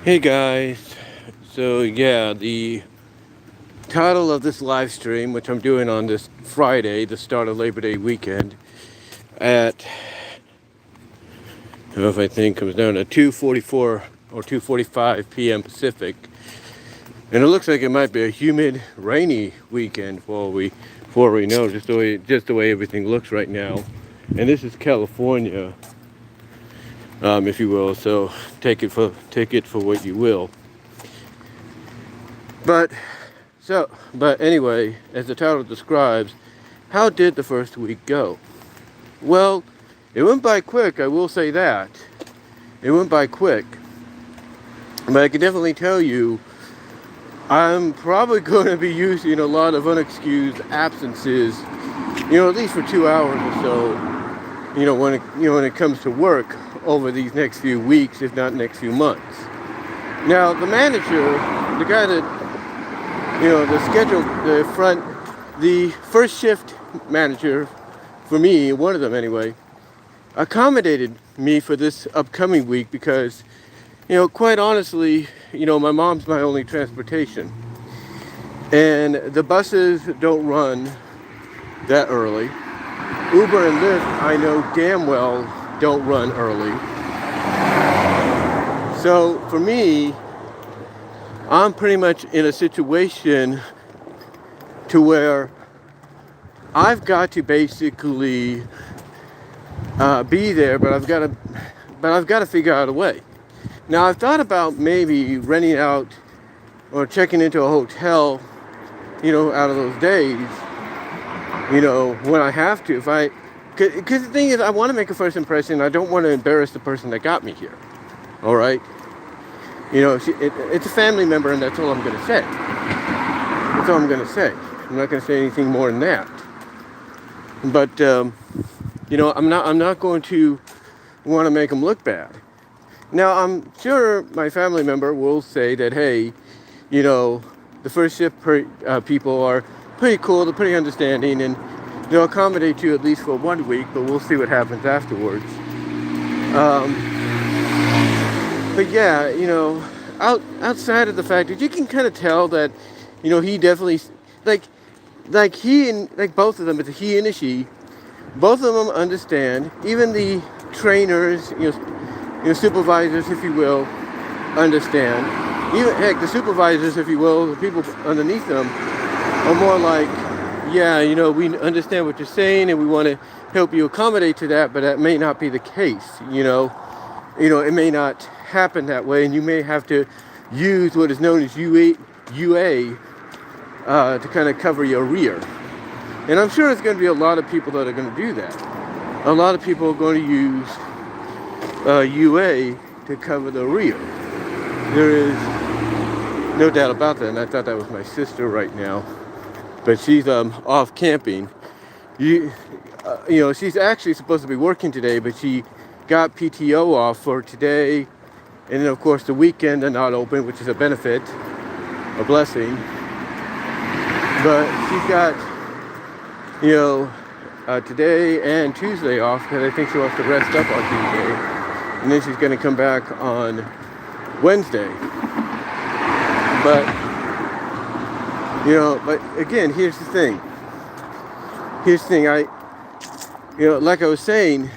Hey guys, so yeah, the title of this live stream, which I'm doing on this Friday, the start of Labor Day weekend, at I don't know if I think comes down to 2:44 or 2:45 p.m. Pacific, and it looks like it might be a humid, rainy weekend for we know just the way everything looks right now, and this is California, if you will. So take it for what you will, but. But anyway, as the title describes, how did the first week go? Well, it went by quick, I will say that. It went by quick. But I can definitely tell you, I'm probably going to be using a lot of unexcused absences, at least for 2 hours or so, when it comes to work over these next few weeks, if not next few months. Now, the manager, the guy that the first shift manager, for me, one of them anyway, accommodated me for this upcoming week because, quite honestly, my mom's my only transportation. And the buses don't run that early. Uber and Lyft, I know damn well, don't run early. So for me, I'm pretty much in a situation to where I've got to basically be there, but I've got to figure out a way. Now I've thought about maybe renting out or checking into a hotel, out of those days, when I have to. Because the thing is, I want to make a first impression. I don't want to embarrass the person that got me here. All right. It's a family member, and that's all I'm going to say. That's all I'm going to say. I'm not going to say anything more than that. But I'm not going to want to make them look bad. Now, I'm sure my family member will say that, hey, the first shift people are pretty cool, they're pretty understanding, and they'll accommodate you at least for 1 week. But we'll see what happens afterwards. But yeah, outside of the fact that you can kind of tell that, he definitely, like he and, like both of them, it's a he and a she, both of them understand, even the trainers, supervisors, if you will, understand. Even, heck, the supervisors, if you will, the people underneath them are more like, yeah, we understand what you're saying and we want to help you accommodate to that, but that may not be the case, it may not happen that way, and you may have to use what is known as UA to kind of cover your rear. And I'm sure there's going to be a lot of people that are going to do that. A lot of people are going to use UA to cover the rear. There is no doubt about that, and I thought that was my sister right now, but she's off camping. She's actually supposed to be working today, but she got PTO off for today, and then of course the weekend they're not open, which is a benefit, a blessing. But she's got, today and Tuesday off because I think she wants to rest up on Tuesday, and then she's going to come back on Wednesday. But again, here's the thing. Like I was saying,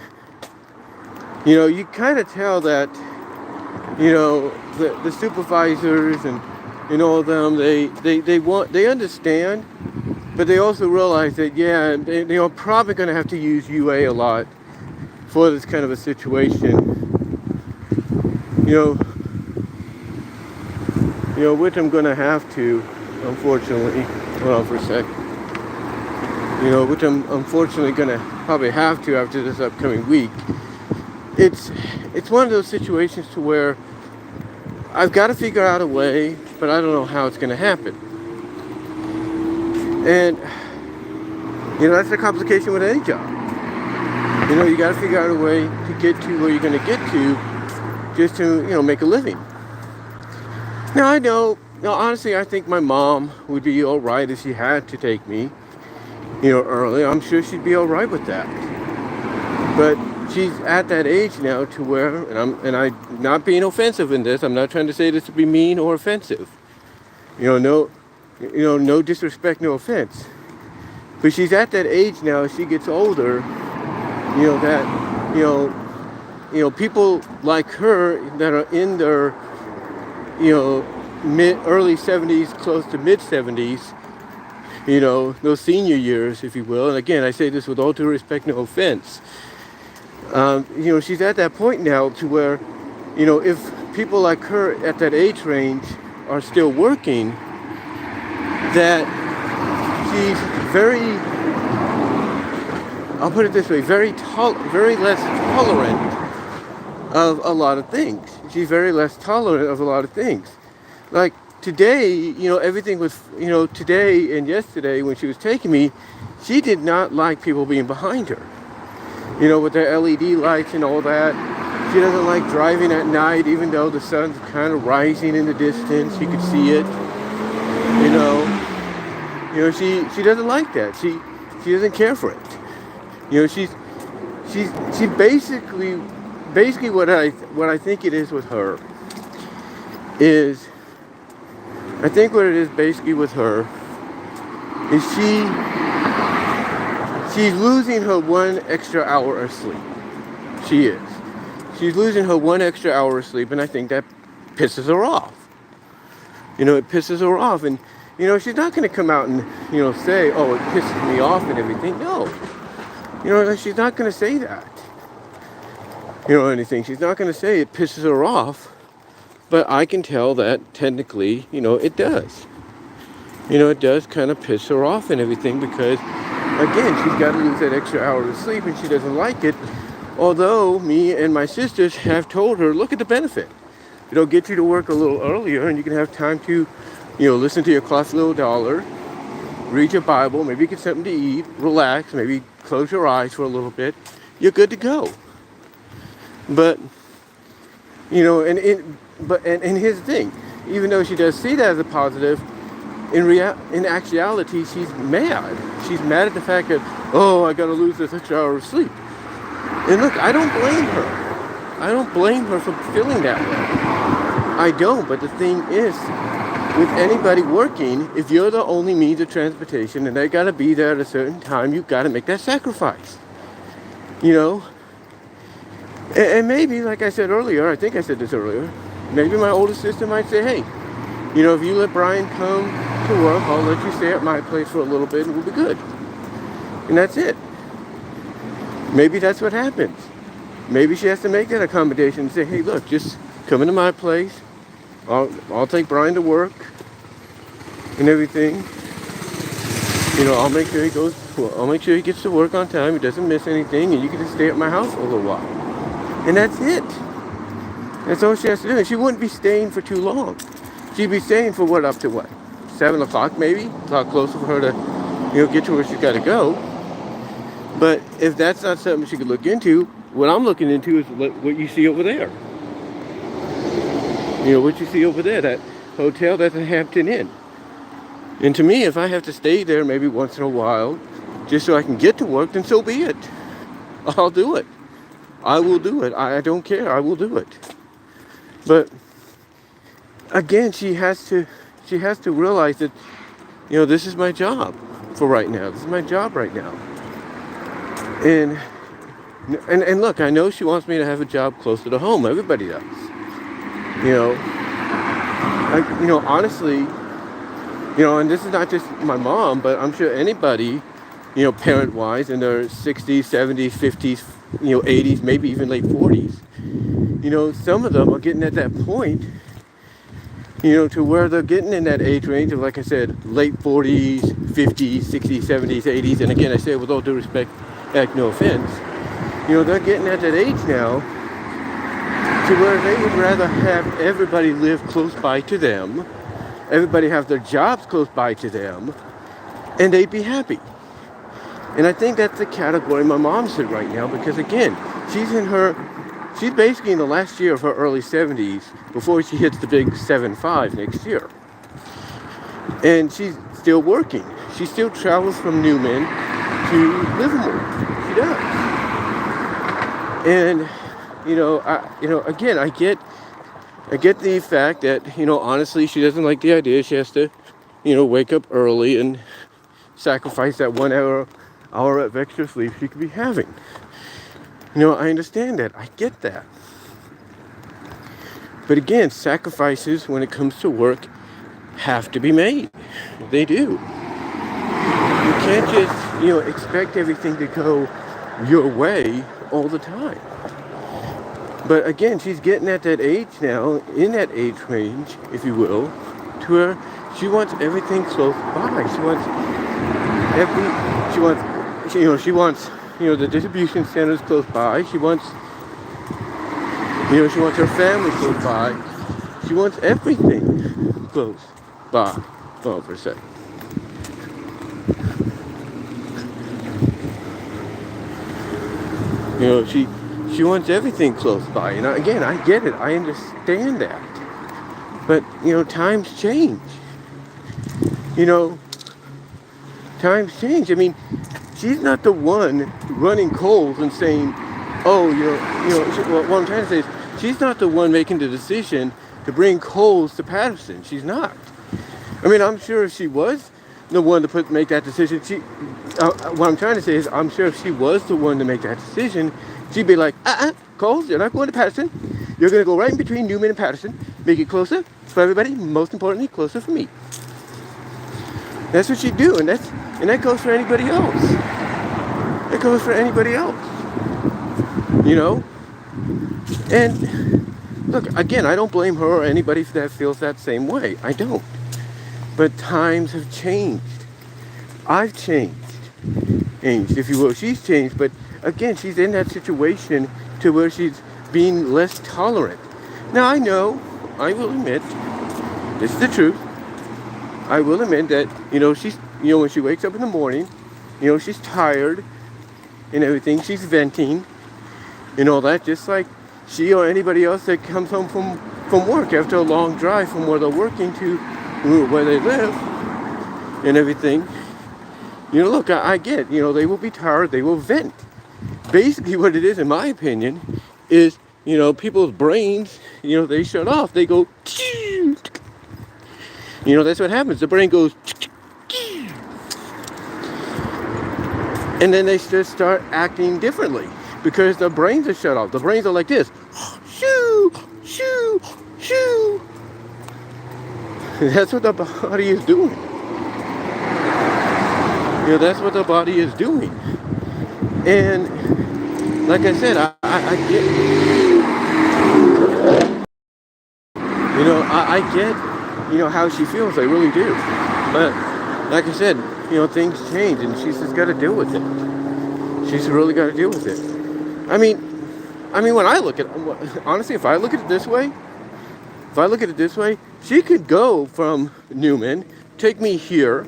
you kind of tell that, the supervisors and all of them, they understand, but they also realize that, yeah, they are probably going to have to use UA a lot for this kind of a situation, which I'm going to have to, unfortunately, hold on for a sec, which I'm unfortunately going to probably have to after this upcoming week. It's one of those situations to where I've got to figure out a way, but I don't know how it's going to happen. And, that's the complication with any job. You got to figure out a way to get to where you're going to get to just to, make a living. Now, I know, honestly, I think my mom would be all right if she had to take me, early. I'm sure she'd be all right with that. But she's at that age now to where, I'm not being offensive in this. I'm not trying to say this to be mean or offensive. No disrespect, no offense. But she's at that age now. As she gets older, that people like her that are in their early 70s, close to mid 70s. Those senior years, if you will. And again, I say this with all due respect, no offense. She's at that point now to where, if people like her at that age range are still working, that she's very, I'll put it this way, very less tolerant of a lot of things. She's very less tolerant of a lot of things. Like today, everything was, today and yesterday when she was taking me, she did not like people being behind her. With their LED lights and all that. She doesn't like driving at night, even though the sun's kind of rising in the distance. You could see it. She doesn't like that. She doesn't care for it. She basically what I think it is with her is, I think what it is basically with her is she's losing her 1 extra hour of sleep. She is. She's losing her 1 extra hour of sleep, and I think that pisses her off. It pisses her off, and she's not going to come out and say, "Oh, it pisses me off" and everything. No. She's not going to say that. Anything. She's not going to say it pisses her off, but I can tell that technically, it does. It does kind of piss her off and everything because, again, she's got to lose that extra hour of sleep and she doesn't like it. Although me and my sisters have told her, look at the benefit. It'll get you to work a little earlier and you can have time to, listen to your Cloth Little Dollar, read your Bible, maybe get something to eat, relax, maybe close your eyes for a little bit. You're good to go. But, and here's the thing. Even though she does see that as a positive, in actuality, she's mad. She's mad at the fact that, oh, I got to lose this extra hour of sleep. And look, I don't blame her. I don't blame her for feeling that way. I don't, but the thing is, with anybody working, if you're the only means of transportation and they got to be there at a certain time, you've got to make that sacrifice. And maybe, like I said earlier, I think I said this earlier, maybe my older sister might say, hey, if you let Brian come to work, I'll let you stay at my place for a little bit and we'll be good. And that's it. Maybe that's what happens. Maybe she has to make that accommodation and say, hey, look, just come into my place. I'll take Brian to work and everything. I'll make sure he gets to work on time. He doesn't miss anything, and you can just stay at my house for a little while. And that's it. That's all she has to do. And she wouldn't be staying for too long. She'd be staying for up to 7 o'clock maybe. It's a lot closer for her to, get to where she's got to go. But if that's not something she could look into, what I'm looking into is what you see over there. What you see over there, that hotel, that's a Hampton Inn. And to me, if I have to stay there maybe once in a while, just so I can get to work, then so be it. I'll do it. I will do it. I don't care. I will do it. But again, she has to realize that, this is my job for right now. This is my job right now. And look, I know she wants me to have a job closer to home. Everybody does. Honestly, and this is not just my mom, but I'm sure anybody, parent-wise, in their 60s, 70s, 50s, 80s, maybe even late 40s, some of them are getting at that point, to where they're getting in that age range of, like I said, late 40s, 50s, 60s, 70s, 80s, and again, I say it with all due respect, no offense, they're getting at that age now to where they would rather have everybody live close by to them, everybody have their jobs close by to them, and they'd be happy. And I think that's the category my mom's in right now, because again, she's basically in the last year of her early 70s before she hits the big 7-5 next year. And she's still working. She still travels from Newman to Livermore. She does. And again, I get the fact that honestly, she doesn't like the idea. She has to wake up early and sacrifice that 1 hour of extra sleep she could be having. I understand that. I get that. But again, sacrifices when it comes to work have to be made. They do. You can't just expect everything to go your way all the time. But again, she's getting at that age now, in that age range, if you will, to where she wants everything close by. She wants the distribution centers close by. She wants her family close by. She wants everything close by. Hold on for a second. She wants everything close by. Again, I get it. I understand that. But, times change. Times change. I mean, she's not the one running Kohl's and saying, oh, what I'm trying to say is, she's not the one making the decision to bring Kohl's to Patterson. She's not. I mean, I'm sure if she was the one to make that decision, what I'm trying to say is, I'm sure if she was the one to make that decision, she'd be like, Kohl's, you're not going to Patterson. You're going to go right in between Newman and Patterson. Make it closer for everybody. Most importantly, closer for me. That's what she'd do, and that goes for anybody else. That goes for anybody else. And look, again, I don't blame her or anybody that feels that same way. I don't. But times have changed. I've changed, if you will. She's changed, but again, she's in that situation to where she's being less tolerant. Now, I will admit, this is the truth. I will admit that, she's, when she wakes up in the morning, she's tired and everything. She's venting and all that, just like she or anybody else that comes home from work after a long drive from where they're working to where they live and everything. Look, I get, they will be tired, they will vent. Basically what it is, in my opinion, is, people's brains, they shut off. They go, that's what happens. The brain goes, and then they just start acting differently because the brains are shut off. The brains are like this, shoo, shoo, shoo. That's what the body is doing. That's what the body is doing. And like I said, I get, I get, how she feels. I really do. But like I said, things change, and she's just got to deal with it. She's really got to deal with it. I mean, when I look at, honestly, if I look at it this way, she could go from Newman, take me here,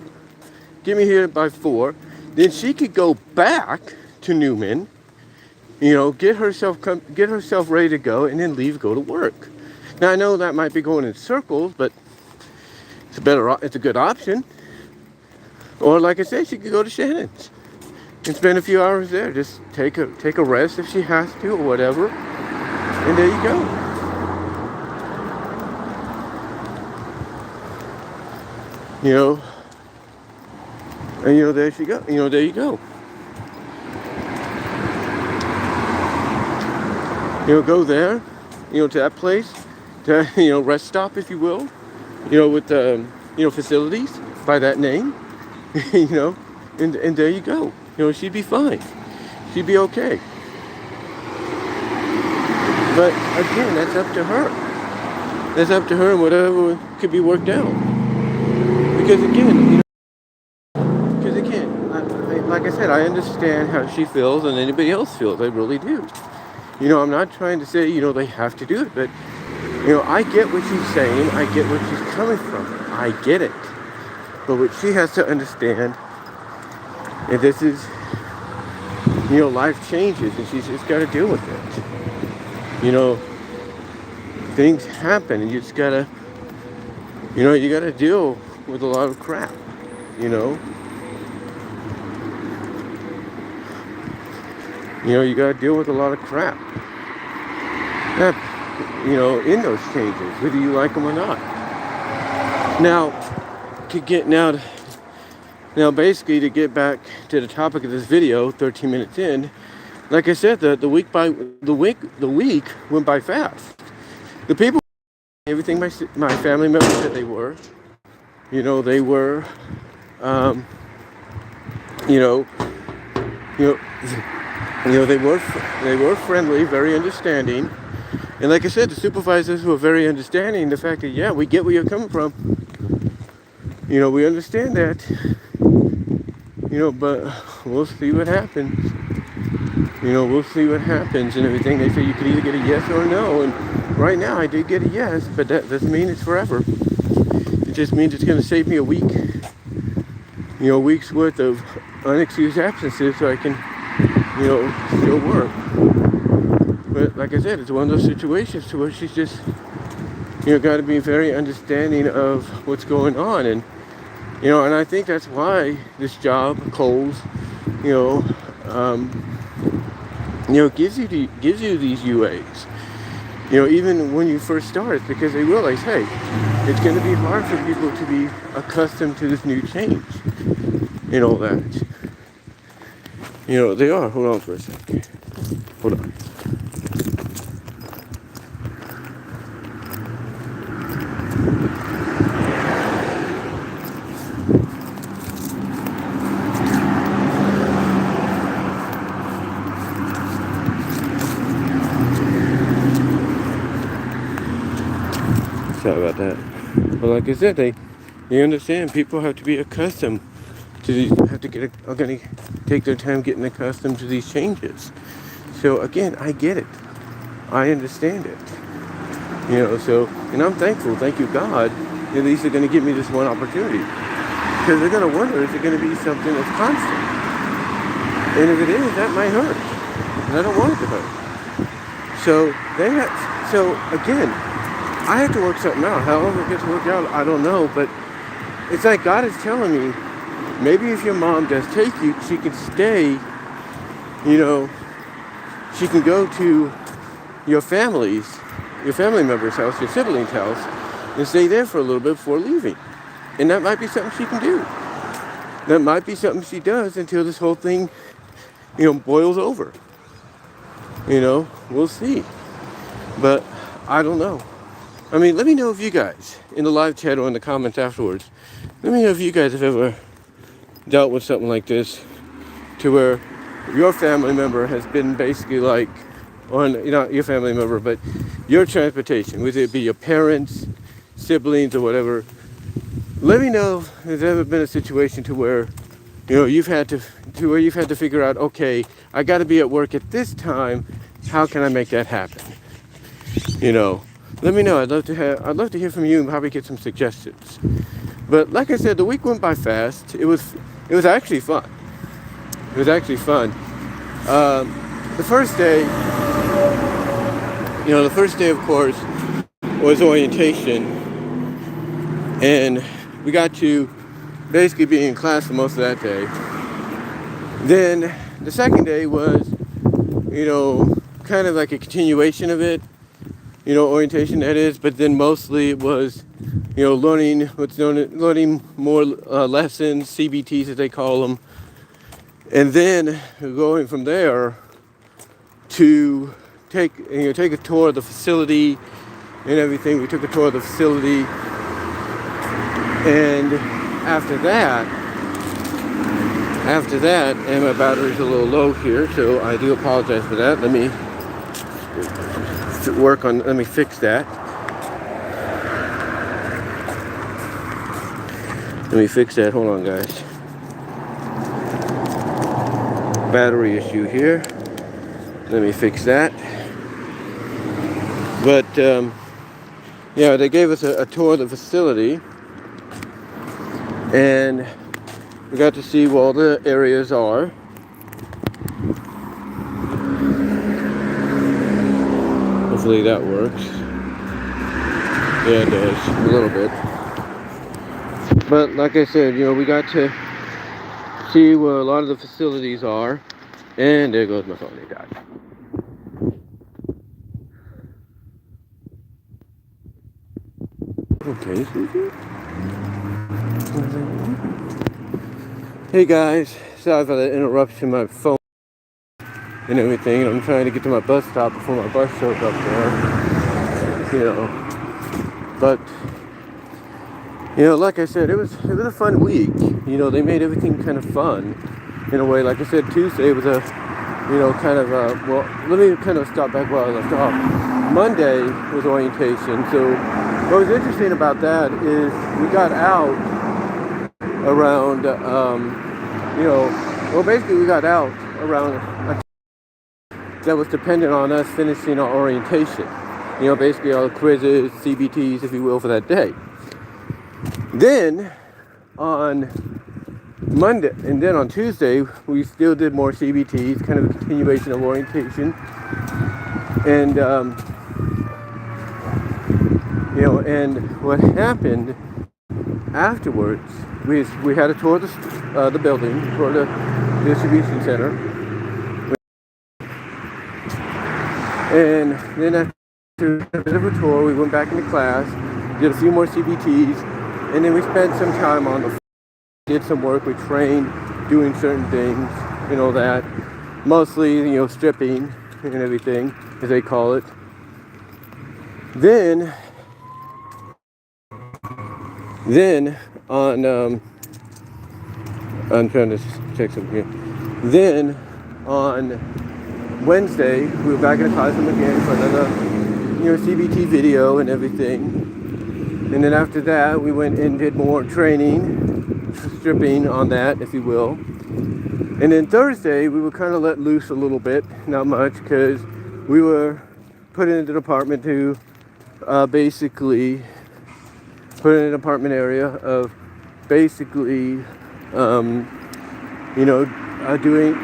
get me here by 4, then she could go back to Newman, get herself ready to go, and then go to work. Now I know that might be going in circles, but it's a good option. Or like I said, she could go to Shannon's and spend a few hours there. Just take a rest if she has to or whatever. And there you go. And there she go. There you go. Go there, to that place, to, rest stop, if you will, with, facilities by that name, and there you go. She'd be fine. She'd be okay. But again, that's up to her. That's up to her, and whatever could be worked out. Because again, like I said, I understand how she feels and anybody else feels. I really do. I'm not trying to say, they have to do it, but, I get what she's saying. I get where she's coming from. I get it. But what she has to understand, and this is, life changes, and she's just got to deal with it. Things happen, and you just got to, you got to deal with a lot of crap, You got to deal with a lot of crap. That, in those changes, whether you like them or not. Now, basically to get back to the topic of this video, 13 minutes in, like I said, the week went by fast. The people, everything my family members said they were, they were, you know, you know, they were friendly, very understanding, and like I said, the supervisors were very understanding. The fact that we get where you're coming from. We understand that. But we'll see what happens. We'll see what happens and everything. They say you could either get a yes or a no, and right now I did get a yes, but that doesn't mean it's forever. It just means it's going to save me a week. A week's worth of unexcused absences, so I can, still work. But like I said, it's one of those situations to where she's just, got to be very understanding of what's going on, and and I think that's why this job, Kohl's, gives you these UAs. Even when you first start, it's because they realize, hey, it's going to be hard for people to be accustomed to this new change. All that. They are. Hold on for a second. Hold on. Sorry about that. But like I said, they understand people have to be accustomed to these, are going to take their time getting accustomed to these changes. So again, I get it. I understand it. And I'm thankful. Thank you, God. At least they're going to give me this one opportunity. Because they're going to wonder, is it going to be something that's constant? And if it is, that might hurt. And I don't want it to hurt. So again, I have to work something out. How long it gets worked out, I don't know. But it's like God is telling me, maybe if your mom does take you, she can stay, she can go to your family member's house, your sibling's house, and stay there for a little bit before leaving. And that might be something she can do. That might be something she does until this whole thing, boils over. We'll see. But I don't know. I mean, let me know if you guys, in the live chat or in the comments afterwards, let me know if you guys have ever dealt with something like this, to where your family member has been basically like, or not your family member, but your transportation, whether it be your parents, siblings, or whatever. Let me know if there's ever been a situation to where, you've had to figure out, okay, I got to be at work at this time. How can I make that happen? Let me know. I'd love to hear from you and probably get some suggestions. But like I said, the week went by fast. It was actually fun. The first day, of course, was orientation, and we got to basically be in class for most of that day. Then the second day was, kind of like a continuation of it, orientation, that is, but then mostly it was, learning more lessons, CBTs as they call them, and then going from there to take a tour of the facility and everything. We took a tour of the facility, and after that, and my battery's a little low here, so I do apologize for that. Let me fix that. Hold on, guys. Battery issue here. Let me fix that. But they gave us a tour of the facility, and we got to see where all the areas are. Hopefully that works. Yeah, it does, a little bit. But like I said, we got to see where a lot of the facilities are. And there goes my phone. It died. Okay. Hey guys, sorry for the interruption. My phone and everything. I'm trying to get to my bus stop before my bus shows up there. But like I said, it was a fun week. They made everything kind of fun in a way. Like I said, Tuesday was a kind of well, let me kind of stop back where I left off. Monday was orientation. So what was interesting about that is we got out around basically we got out around that was dependent on us finishing our orientation. Basically all the quizzes, CBTs, if you will, for that day. Then on Monday, and then on Tuesday, we still did more CBTs, kind of a continuation of orientation. And, and what happened afterwards, we had a tour of the building, for the distribution center. And then after a bit of a tour, we went back into class, did a few more CBTs, and then we spent some time on the floor, did some work, we trained, doing certain things, that. Mostly, stripping and everything, as they call it. Then on, I'm trying to check something here. Then on Wednesday, we were back in the classroom again for another, CBT video and everything. And then after that, we went and did more training, stripping on that, if you will. And then Thursday, we were kind of let loose a little bit, not much, because we were put in the department to basically put in an apartment area of basically,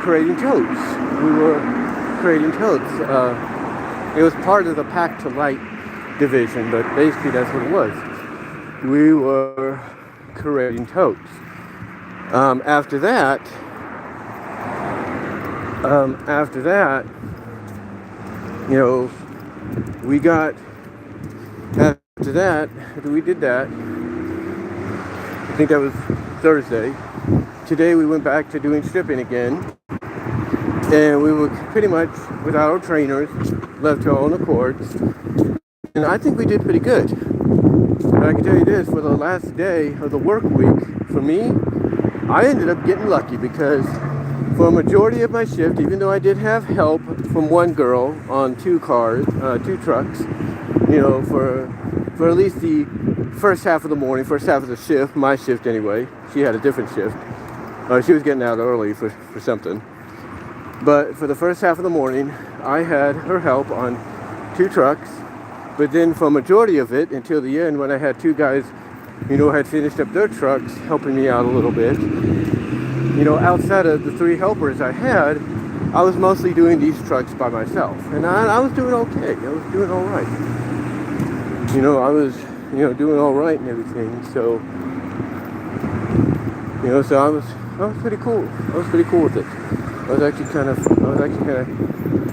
creating totes. We were creating totes. It was part of the Pack to Light division, but basically that's what it was. We were creating totes. After that, after we did that, I think that was Thursday. Today we went back to doing stripping again. And we were pretty much without our trainers, left to our own accords. And I think we did pretty good. But I can tell you this, for the last day of the work week, for me, I ended up getting lucky because for a majority of my shift, even though I did have help from one girl on two trucks, for at least the first half of the morning, first half of the shift, my shift anyway. She had a different shift. She was getting out early for something. But for the first half of the morning, I had her help on two trucks. But then for a majority of it, until the end, when I had two guys, had finished up their trucks, helping me out a little bit. Outside of the three helpers I had, I was mostly doing these trucks by myself. And I was doing okay. I was doing all right. I was, doing all right and everything. So, so I was pretty cool. I was pretty cool with it. I was actually kind of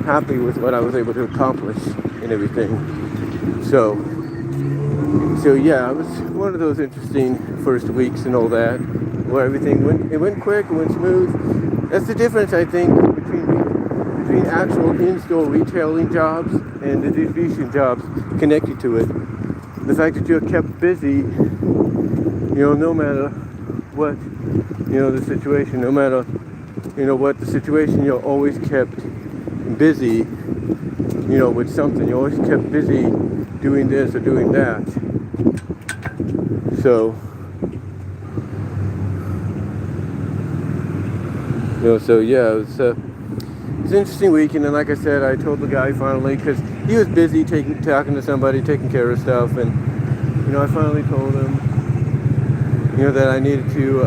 happy with what I was able to accomplish and everything. So yeah, it was one of those interesting first weeks and all that, where everything went quick, it went smooth. That's the difference, I think, between actual in-store retailing jobs and the distribution jobs connected to it. The fact that you're kept busy, no matter what, the situation, no matter what the situation, you're always kept busy, with something. You're always kept busy doing this or doing that. So, yeah, it's an interesting week. And then, like I said, I told the guy finally, because he was busy talking to somebody, taking care of stuff, and I finally told him, that I needed to,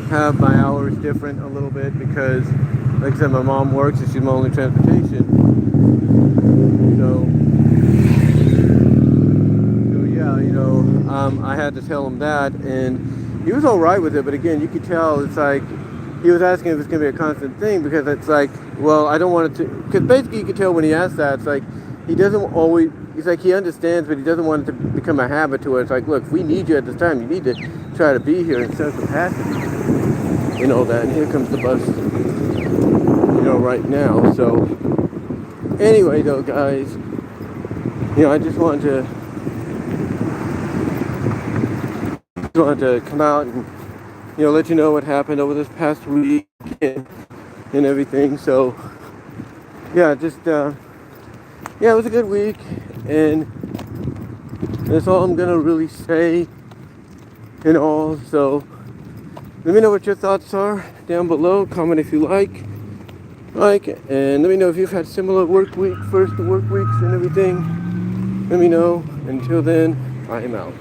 have my hours different a little bit because, like I said, my mom works and she's my only transportation. So yeah, I had to tell him that, and he was all right with it. But again, you could tell it's like he was asking if it's going to be a constant thing, because it's like, well, I don't want it to, because basically you can tell when he asks that, it's like, he doesn't always, he's like, he understands, but he doesn't want it to become a habit to where it's like, look, if we need you at this time, you need to try to be here in some capacity, and all that. And here comes the bus, right now. So anyway, though, guys, I just wanted to come out and let you know what happened over this past week and everything. So yeah, just it was a good week, and that's all I'm gonna really say and all. So let me know what your thoughts are down below. Comment if you like, and let me know if you've had similar work weeks and everything. Let me know. Until then, I am out.